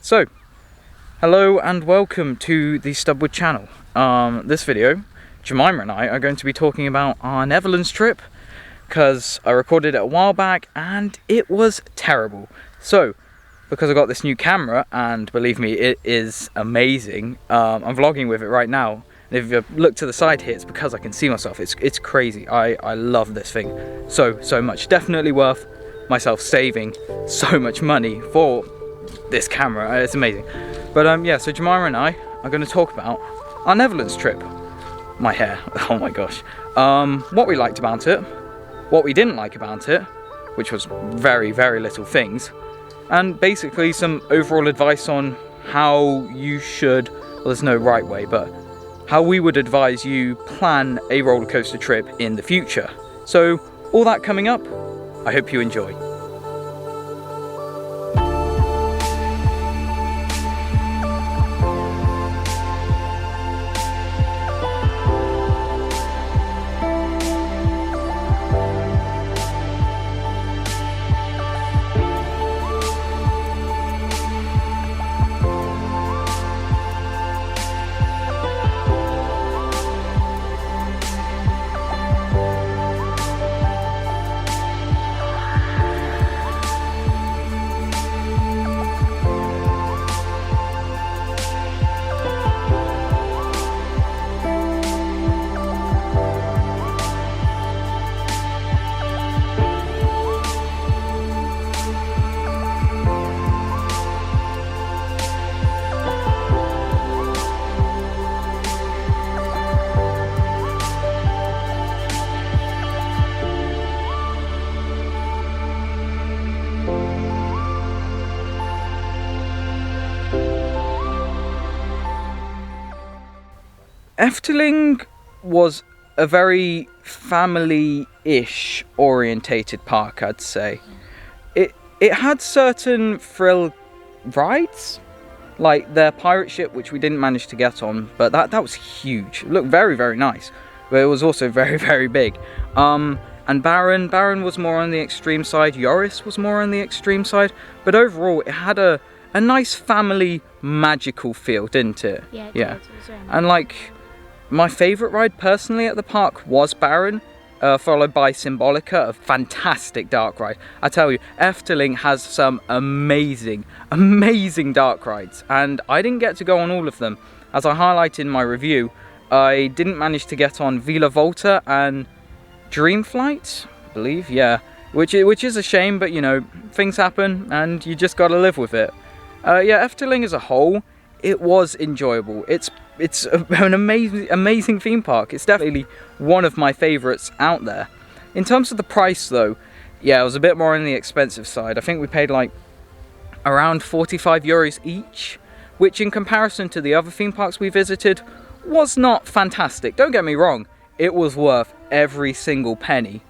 So, hello and welcome to the Stubwood channel. This video, Jemima and I are going to be talking about our Netherlands trip because I recorded it a while back and it was terrible. So, because I got this new camera, and believe me, it is amazing. I'm vlogging with it right now. And if you look to the side here, it's because I can see myself. It's crazy. I love this thing so much. Definitely worth myself saving so much money for this camera. It's amazing. But yeah, so Jemima and I are going to talk about our Netherlands trip. My hair, oh my gosh. What we liked about it, what we didn't like about it, which was very little things, and basically some overall advice on how you should, well, there's no right way, but how we would advise you plan a roller coaster trip in the future. So all that coming up. I hope you enjoy. Efteling was a very family-ish orientated park, I'd say. It had certain thrill rides, like their pirate ship, which we didn't manage to get on, but that was huge. It looked very nice, but it was also very big. And Baron was more on the extreme side, Joris was more on the extreme side, but overall it had a nice family magical feel, didn't it? Yeah, it yeah. did. It was very nice. And like, my favourite ride personally at the park was Baron, followed by Symbolica, a fantastic dark ride. I tell you, Efteling has some amazing dark rides, and I didn't get to go on all of them. As I highlighted in my review, I didn't manage to get on Villa Volta and Dreamflight, I believe, yeah, which is a shame, but you know, things happen and you just gotta live with it. Yeah, Efteling as a whole, it was enjoyable. It's an amazing theme park. It's definitely one of my favourites out there. In terms of the price though, yeah, it was a bit more on the expensive side. I think we paid like around 45 euros each, which in comparison to the other theme parks we visited was not fantastic. Don't get me wrong, it was worth every single penny.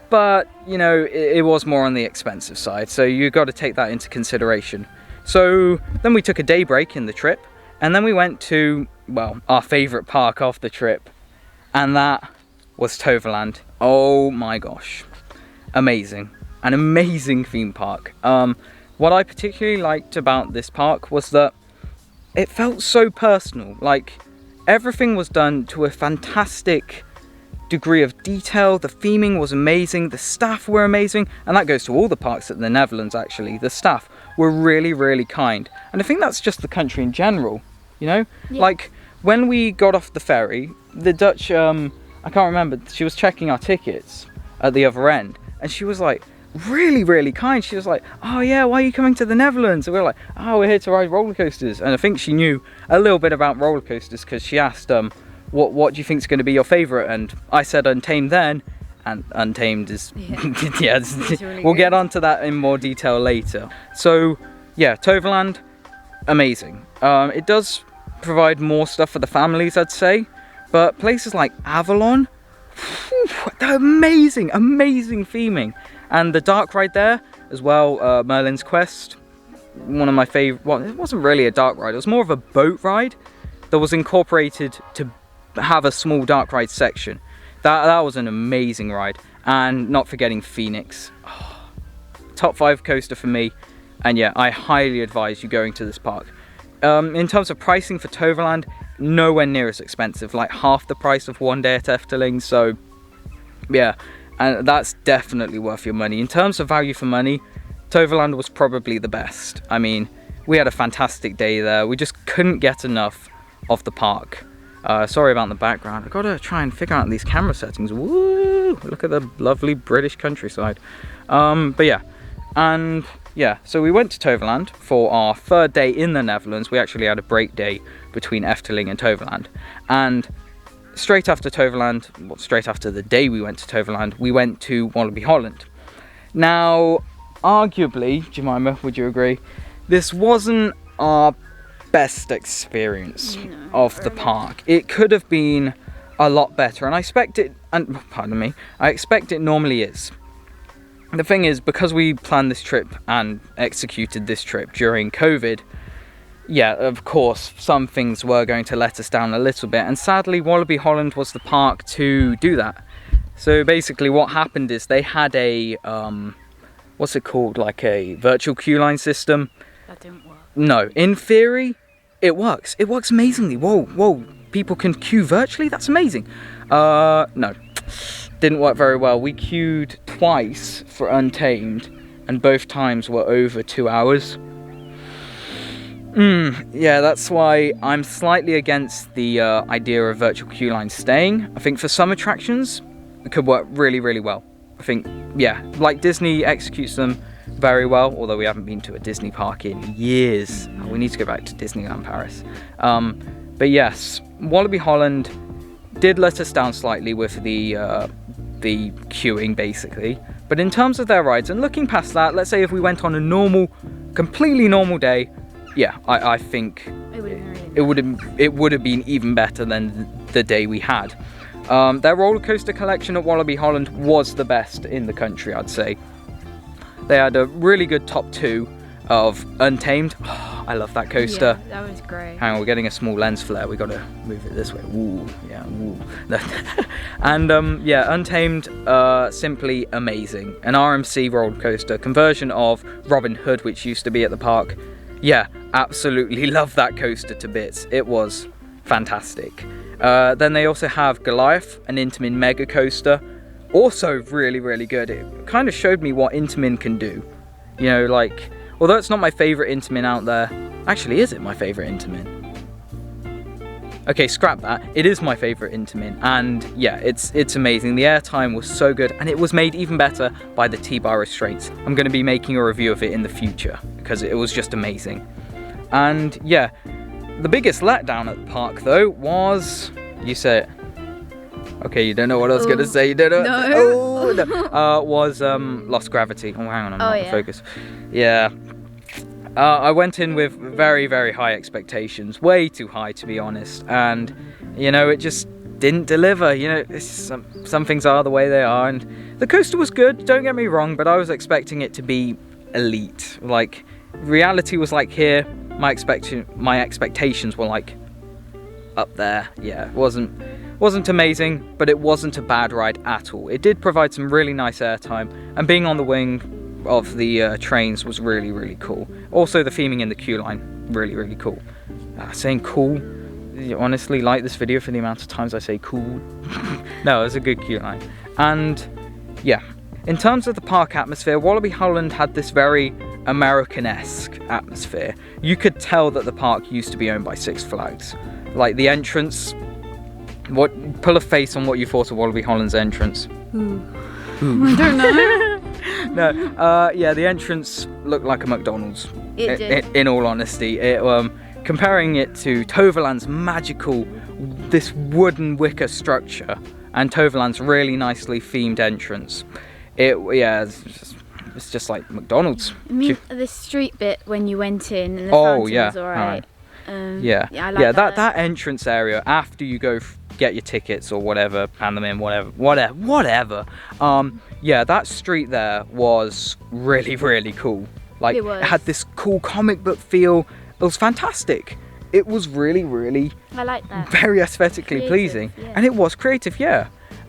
But, you know, it was more on the expensive side, so you got to take that into consideration. So then we took a day break in the trip, and then we went to, well, our favourite park of the trip, and that was Toverland. Oh my gosh, amazing, an amazing theme park. What I particularly liked about this park was that it felt so personal. Like, everything was done to a fantastic degree of detail. The theming was amazing, the staff were amazing, and that goes to all the parks in the Netherlands actually. The staff were really kind, and I think that's just the country in general, you know? Yeah. Like, when we got off the ferry, the Dutch, I can't remember, she was checking our tickets at the other end, and she was like, really kind. She was like, oh yeah, why are you coming to the Netherlands? And we were like, oh, we're here to ride roller coasters. And I think she knew a little bit about roller coasters because she asked, what do you think is going to be your favourite? And I said Untamed then, and Untamed is, yeah, really we'll get onto that in more detail later. So yeah, Toverland, amazing. It does provide more stuff for the families, I'd say, but places like Avalon, they're amazing theming. And the dark ride there as well, Merlin's Quest, one of my favourite, well, it wasn't really a dark ride, it was more of a boat ride that was incorporated to have a small dark ride section. That was an amazing ride. And not forgetting Phoenix. Oh, top 5 coaster for me. And yeah, I highly advise you going to this park. In terms of pricing for Toverland, nowhere near as expensive, like half the price of one day at Efteling. So yeah, and that's definitely worth your money. In terms of value for money, Toverland was probably the best. I mean, we had a fantastic day there. We just couldn't get enough of the park. Sorry about the background. I've got to try and figure out these camera settings. Woo! Look at the lovely British countryside. But yeah, and yeah, so we went to Toverland for our third day in the Netherlands. We actually had a break day between Efteling and Toverland. And straight after Toverland, well, straight after the day we went to Toverland, we went to Walibi Holland. Now, arguably, Jemima, would you agree, this wasn't our best experience of the park. It could have been a lot better, and I expect it, and pardon me, I expect it normally is. The thing is, because we planned this trip and executed this trip during COVID, yeah, of course, some things were going to let us down a little bit, and sadly, Walibi Holland was the park to do that. So basically what happened is they had a, what's it called, like a virtual queue line system. That didn't work. No, in theory, it works. It works amazingly. Whoa, people can queue virtually? That's amazing. No, didn't work very well. We queued twice for Untamed, and both times were over 2 hours. Yeah, that's why I'm slightly against the idea of virtual queue lines staying. I think for some attractions, it could work really, really well. I think, yeah, like Disney executes them very well, although we haven't been to a Disney park in years. Oh, we need to go back to Disneyland Paris. But yes, Walibi Holland did let us down slightly with the queuing, basically. But in terms of their rides, and looking past that, let's say if we went on a normal, completely normal day, yeah, I think it would have been even better than the day we had. Their roller coaster collection at Walibi Holland was the best in the country, I'd say. They had a really good top 2 of Untamed. Oh, I love that coaster. Yeah, that was great. Hang on, we're getting a small lens flare. We got to move it this way. Ooh, yeah, ooh. And yeah, Untamed, simply amazing. An RMC roller coaster, conversion of Robin Hood, which used to be at the park. Yeah, absolutely love that coaster to bits. It was fantastic. Then they also have Goliath, an Intamin mega coaster. Also really, really good. It kind of showed me what Intamin can do. You know, like, although it's not my favourite Intamin out there. Actually, is it my favourite Intamin? Okay, scrap that. It is my favourite Intamin. And yeah, it's amazing. The airtime was so good. And it was made even better by the T-bar restraints. I'm going to be making a review of it in the future, because it was just amazing. And yeah, the biggest letdown at the park, though, was... You say it. Okay, you don't know what I was going to say. You don't know. No. Oh, no. Was Lost Gravity. Oh, hang on, I'm not in focus. Yeah. I went in with very, very high expectations. Way too high, to be honest. And, you know, it just didn't deliver. You know, some things are the way they are. And the coaster was good, don't get me wrong, but I was expecting it to be elite. Like, reality was like here. My expectations were like up there. Yeah, it wasn't amazing, but it wasn't a bad ride at all. It did provide some really nice airtime, and being on the wing of the trains was really, really cool. Also, the theming in the queue line, really, really cool. Saying cool, honestly, like this video for the amount of times I say cool. No, it was a good queue line. And yeah, in terms of the park atmosphere, Walibi Holland had this very American-esque atmosphere. You could tell that the park used to be owned by Six Flags. Like the entrance, pull a face on what you thought of Walibi Holland's entrance. Ooh. I don't know. No, yeah, the entrance looked like a McDonald's. It did. In all honesty, comparing it to Toverland's magical, this wooden wicker structure, and Toverland's really nicely themed entrance, it's just like McDonald's. I mean, the street bit when you went in, and the fountain was alright. Yeah, I like that entrance area after you go get your tickets or whatever, hand them in, whatever. Yeah, that street there was really, really cool. Like, it had this cool comic book feel. It was fantastic. It was really, really, I like that. Very aesthetically pleasing, yeah. and it was creative, yeah.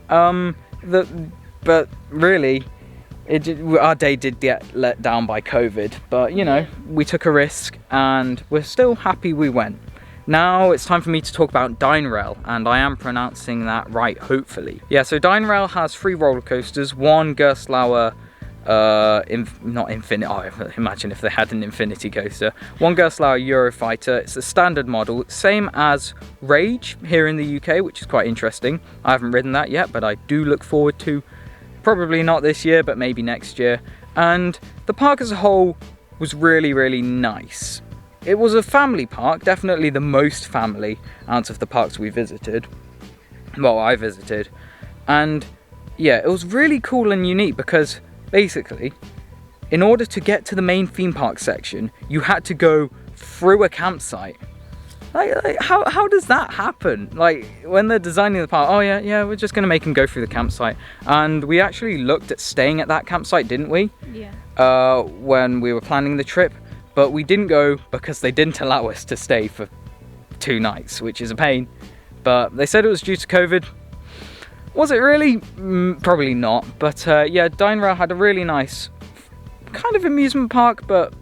But really, Our day did get let down by COVID, but you know, we took a risk and we're still happy we went. Now it's time for me to talk about Duinrell, and I am pronouncing that right, hopefully. Yeah, so Duinrell has 3 roller coasters, one Gerstlauer, not Infinity, oh, imagine if they had an Infinity coaster. One Gerstlauer Eurofighter, it's a standard model, same as Rage here in the UK, which is quite interesting. I haven't ridden that yet, but I do look forward to, probably not this year, but maybe next year. And the park as a whole was really, really nice. It was a family park, definitely the most family out of the parks we visited. Well, I visited. And yeah, it was really cool and unique because basically, in order to get to the main theme park section, you had to go through a campsite. Like how does that happen? Like, when they're designing the park, oh yeah, we're just gonna make them go through the campsite. And we actually looked at staying at that campsite, didn't we? Yeah. When we were planning the trip. But we didn't go because they didn't allow us to stay for 2 nights, which is a pain. But they said it was due to COVID. Was it really? Probably not. But yeah, Duinrell had a really nice kind of amusement park, but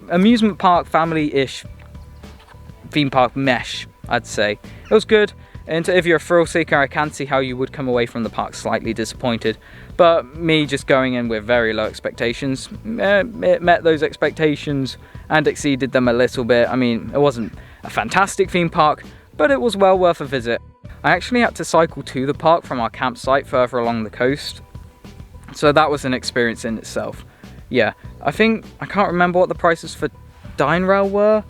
amusement park family-ish theme park mesh, I'd say. It was good. And if you're a thrill seeker, I can see how you would come away from the park slightly disappointed. But me just going in with very low expectations, it met those expectations and exceeded them a little bit. I mean, it wasn't a fantastic theme park, but it was well worth a visit. I actually had to cycle to the park from our campsite further along the coast. So that was an experience in itself. Yeah, I can't remember what the prices for Duinrell were,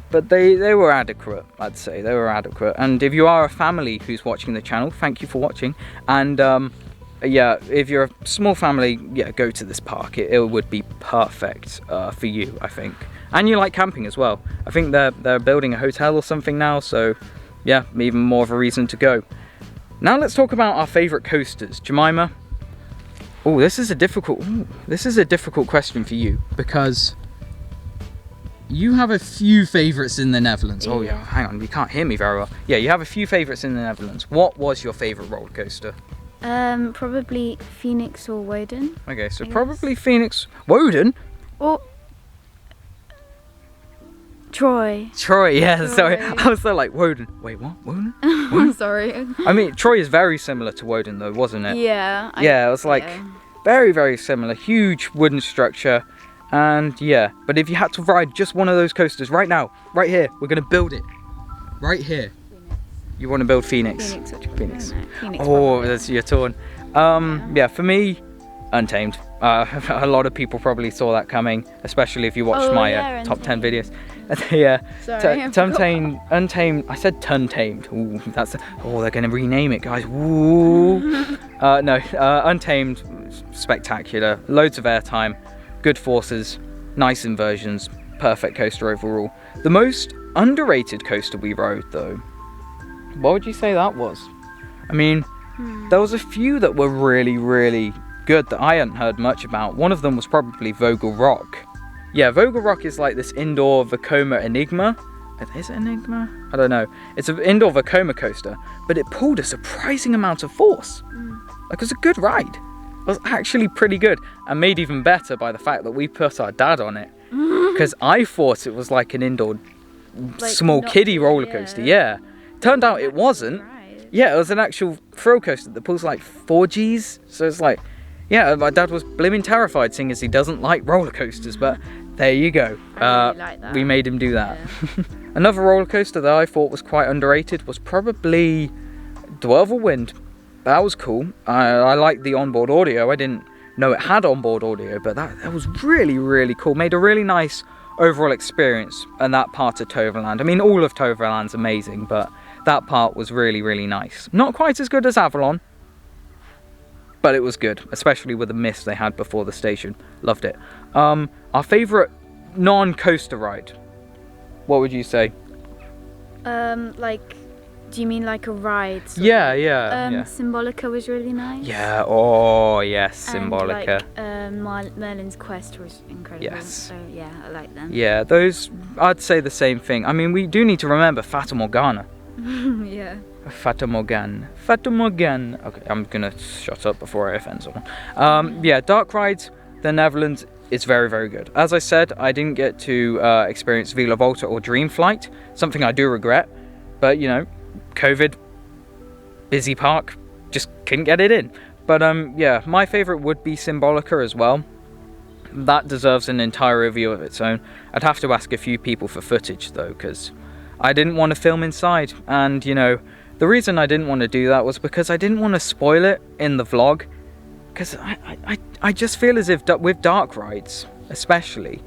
but they were adequate, I'd say. They were adequate. And if you are a family who's watching the channel, thank you for watching. And yeah, if you're a small family, yeah, go to this park. It would be perfect for you, I think. And you like camping as well. I think they're building a hotel or something now, so yeah, even more of a reason to go. Now let's talk about our favourite coasters. Jemima? Oh, this is a difficult question for you, because you have a few favourites in the Netherlands. Oh yeah, hang on, you can't hear me very well. Yeah, you have a few favourites in the Netherlands. What was your favourite roller coaster? Probably Phoenix or Woden. Okay, so probably Phoenix. Woden? Or Troy. Troy, yeah, Troy. Sorry. I was there like, Woden. Wait, what? Woden? What? Sorry. I mean, Troy is very similar to Woden though, wasn't it? Yeah. Yeah, it was like very, very similar. Huge wooden structure. And yeah, but if you had to ride just one of those coasters right now, right here, we're going to build it. Right here. Phoenix. You want to build Phoenix? Phoenix. Oh, that's your torn. Yeah, for me, Untamed. A lot of people probably saw that coming, especially if you watched my top 10 videos. Yeah. Sorry, Untamed. I said Tuntamed. Ooh, they're going to rename it, guys. Ooh. No, Untamed, spectacular. Loads of airtime. Good forces, nice inversions, perfect coaster overall. The most underrated coaster we rode though, what would you say that was? I mean, there was a few that were really, really good that I hadn't heard much about. One of them was probably Vogel Rock. Yeah, Vogel Rock is like this indoor Vekoma Enigma. Is it Enigma? I don't know. It's an indoor Vekoma coaster, but it pulled a surprising amount of force. Like, it was a good ride. It was actually pretty good, and made even better by the fact that we put our dad on it, because I thought it was like an indoor small kiddie roller coaster. Yeah, turned out it wasn't. Yeah, it was an actual thrill coaster that pulls like 4Gs, so it's like, yeah, my dad was blimmin' terrified, seeing as he doesn't like roller coasters, but there you go. I really like that. We made him do that. Yeah. Another roller coaster that I thought was quite underrated was probably Toverland. That was cool. I liked the onboard audio. I didn't know it had onboard audio, but that was really, really cool. Made a really nice overall experience in that part of Toverland. I mean, all of Toverland's amazing, but that part was really, really nice. Not quite as good as Avalon, but it was good, especially with the mist they had before the station. Loved it. Our favourite non-coaster ride, what would you say? Like, do you mean like a ride? Yeah. Symbolica was really nice. Yeah, oh yes, Symbolica. And like, Merlin's Quest was incredible. Yes. So yeah, I like them. Yeah, those, I'd say the same thing. I mean, we do need to remember Fata Morgana. Yeah. Fata Morgana. Okay, I'm gonna shut up before I offend someone. Yeah, dark rides, the Netherlands is very, very good. As I said, I didn't get to experience Villa Volta or Dream Flight, something I do regret, but you know, COVID, busy park, just couldn't get it in. But yeah, my favourite would be Symbolica as well. That deserves an entire review of its own. I'd have to ask a few people for footage though, because I didn't want to film inside, and you know, the reason I didn't want to do that was because I didn't want to spoil it in the vlog, because I just feel as if with dark rides especially,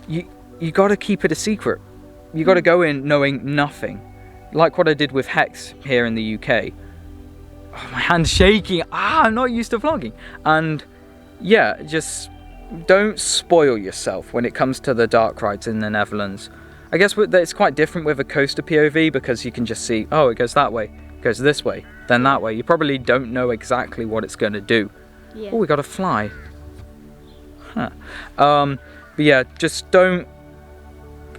you got to keep it a secret. You got to go in knowing nothing, like what I did with Hex here in the UK. Oh, my hand's shaking. I'm not used to vlogging. And yeah, just don't spoil yourself when it comes to the dark rides in the Netherlands. I guess it's quite different with a coaster POV, because you can just see, oh, it goes that way, it goes this way, then that way. You probably don't know exactly what it's going to do. Yeah. Oh, we got to fly. Huh. But yeah, just don't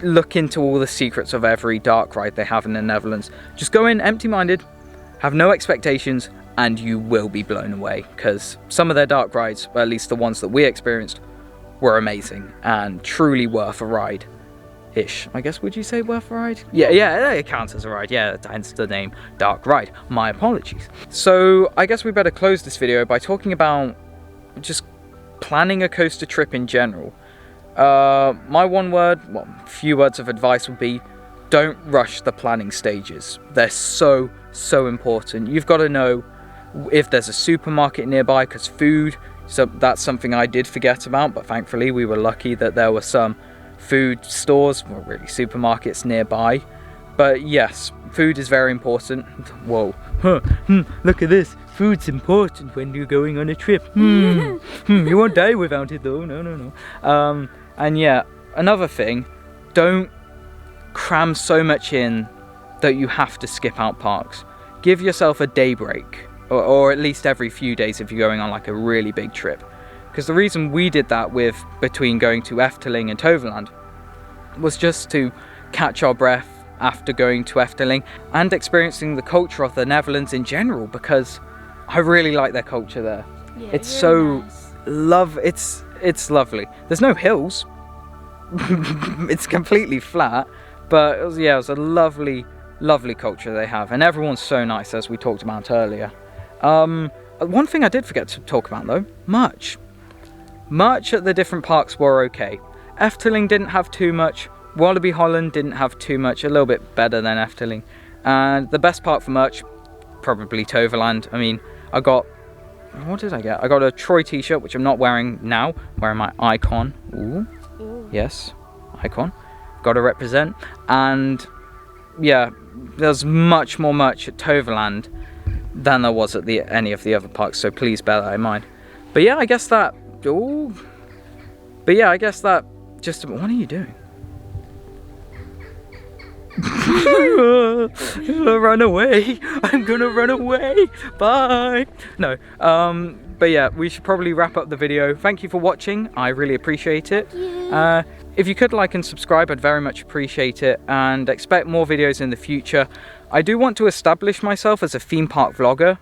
look into all the secrets of every dark ride they have in the Netherlands. Just go in empty-minded, have no expectations, and you will be blown away, because some of their dark rides, or at least the ones that we experienced, were amazing and truly worth a ride. Ish. I guess, would you say worth a ride? Yeah, it counts as a ride. Yeah, hence the name Dark Ride. My apologies. So I guess we better close this video by talking about just planning a coaster trip in general. My one word, well, few words of advice would be, don't rush the planning stages. They're so important. You've got to know if there's a supermarket nearby, because food, so that's something I did forget about, but thankfully we were lucky that there were some food stores, well, really supermarkets nearby. But yes, food is very important. Whoa, look at this. Food's important when you're going on a trip. You won't die without it though. No. And yeah, another thing, don't cram so much in that you have to skip out parks. Give yourself a day break, or at least every few days if you're going on like a really big trip. Because the reason we did that between going to Efteling and Toverland was just to catch our breath after going to Efteling and experiencing the culture of the Netherlands in general, because I really like their culture there. Yeah, it's so nice. It's lovely. There's no hills. It's completely flat, but it was a lovely culture they have, and everyone's so nice, as we talked about earlier. One thing I did forget to talk about though, merch at the different parks were okay. Efteling didn't have too much, Walibi Holland didn't have too much, a little bit better than Efteling. And the best park for merch, probably Toverland. I mean, what did I get? I got a Troy t-shirt, which I'm not wearing now. I'm wearing my Icon. Ooh. Yes, Icon. Got to represent. And yeah, there's much more merch at Toverland than there was at any of the other parks, so please bear that in mind. But yeah, I guess that... Ooh. But yeah, I guess that just... What are you doing? Run away. I'm gonna run away. Bye. No. But yeah, we should probably wrap up the video. Thank you for watching. I really appreciate it. If you could like and subscribe, I'd very much appreciate it, and expect more videos in the future. I do want to establish myself as a theme park vlogger,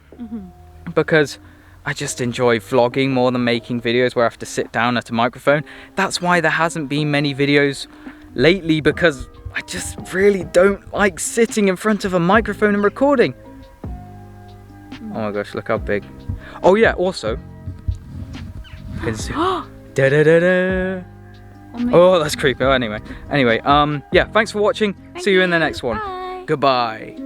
because I just enjoy vlogging more than making videos where I have to sit down at a microphone. That's why there hasn't been many videos lately, because I just really don't like sitting in front of a microphone and recording. Oh my gosh, look how big. Oh yeah, also. Oh, that's creepy. Anyway, yeah, thanks for watching. See you in the next one. Bye. Goodbye.